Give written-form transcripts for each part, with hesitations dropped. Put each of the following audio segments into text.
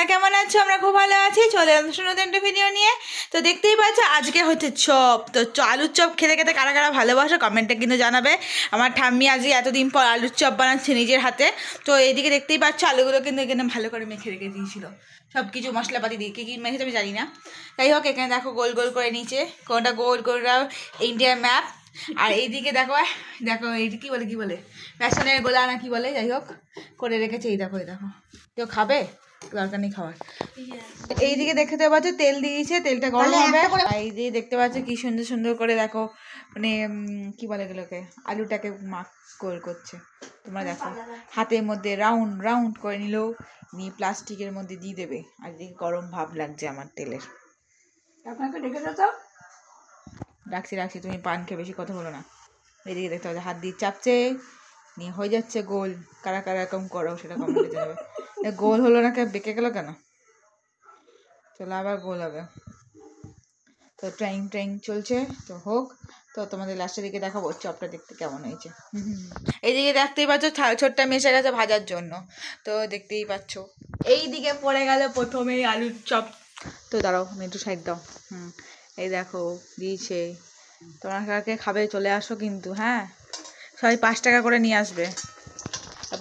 তোমরা কেমন আছো? আমরা খুব ভালো আছি। চলে আসুন নতুন একটা ভিডিও নিয়ে। তো দেখতেই পাচ্ছ আজকে হচ্ছে চপ। তো আলুর চপ খেতে খেতে কারা কারা ভালোবাসো কমেন্টে কিন্তু জানাবে। আমার ঠাম্মি আজকে এতদিন পর আলুর চপ বানাচ্ছে নিজের হাতে। তো এইদিকে দেখতেই পাচ্ছ আলুগুলো কিন্তু এখানে ভালো করে মেখে রেখে দিয়েছিল, সব কিছু মশলাপাতি দিয়ে। কী কী মেখেছে আমি জানি না। যাই হোক, এখানে দেখো গোল গোল করে নিচে, কোনটা গোল গোলটা ইন্ডিয়ার ম্যাপ। আর এইদিকে দেখো দেখো এইটা কী বলে বেসনের গোলা না কি বলে, যাই হোক করে রেখেছে। এই দেখো কেউ খাবে? দরকার নেই খাওয়ার। এইদিকে দেখতে পাচ্ছ তেল দিয়েছে, তেলটা গরম হবে। আর এই দিয়ে দেখতে পাচ্ছ কি সুন্দর সুন্দর করে দেখো, মানে কি বলে এগুলোকে, আলুটাকে মাখ গোল করছে। তোমরা দেখো হাতের মধ্যে রাউন্ড রাউন্ড করে নিলেও নিয়ে প্লাস্টিকের মধ্যে দিয়ে দেবে। আর এদিকে গরম ভাব লাগছে আমার তেলের। আপনাকে ডেকে দাও। রাখছি, তুমি পান খেয়ে বেশি কথা বলো না। এদিকে দেখতে পাচ্ছ হাত দিয়ে চাপছে, নিয়ে হয়ে যাচ্ছে গোল। কারা কারা এরকম করো সেটা কমেন্টে জানাবে। গোল হলো না, কেন বেঁকে গেল কেন? চলো আবার গোল হবে। তো ট্রেন চলছে, তো হোক। তো তোমাদের লাস্টের দিকে দেখাবো চপটা দেখতে কেমন হয়েছে। এইদিকে দেখতেই পাচ্ছ ছোট্ট মেশে গেছে ভাজার জন্য। তো দেখতেই পাচ্ছ এইদিকে পড়ে গেল প্রথমেই আলুর চপ। তো দাঁড়াও, আমি একটু সাইড দাও। এই দেখো দিয়েছে। তোমরা কাকে খাবে চলে আসো কিন্তু, হ্যাঁ সবাই 5 টাকা করে নিয়ে আসবে।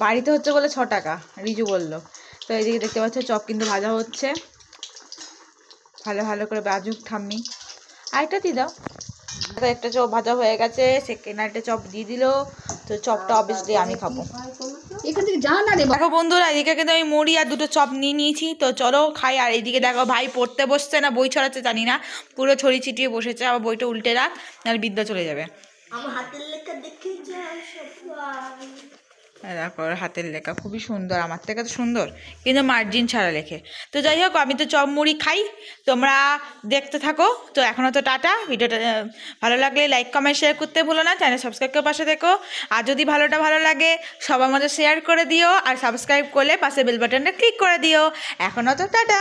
বাড়িতে হচ্ছে বলে 6 টাকা রিজু বললো। তো এইদিকে দেখতে পাচ্ছ চপ কিন্তু ভাজা হচ্ছে, ভালো ভালো করে বাজুক ঠাম্মি। আরেকটা দিয়ে দাও। একটা চপ ভাজা হয়ে গেছে, সেকেন্ড আরেকটা চপ দিয়ে দিল। তো চপটা অবভিয়াসলি আমি খাবো। এখান থেকে যা না রে। দেখো বন্ধুরা, এদিকে কিন্তু আমি মুড়ি আর 2টো চপ নিয়ে নিয়েছি। তো চলো খাই। আর এইদিকে দেখো ভাই পড়তে বসছে না বই ছড়াচ্ছে জানি না, পুরো ছড়ি ছিটিয়ে বসেছে। আবার বইটা উল্টে রাখ, নাহলে বিদ্যা চলে যাবে। আমার হাতের লেখা দেখে যাও সবাই। দেখো হাতের লেখা খুবই সুন্দর, আমার থেকে তো সুন্দর, কিন্তু মার্জিন ছাড়া লেখে। তো যাই হোক, আমি তো চপ মুড়ি খাই, তোমরা দেখতে থাকো। তো এখনও তো টাটা। ভিডিওটা ভালো লাগলে লাইক কমেন্ট শেয়ার করতে ভুলো না, চ্যানেল সাবস্ক্রাইব করে পাশে দেখো। আর যদি ভালো লাগে সবার মধ্যে শেয়ার করে দিও, আর সাবস্ক্রাইব করলে পাশে বেল বাটনটা ক্লিক করে দিও। এখনও তো টাটা।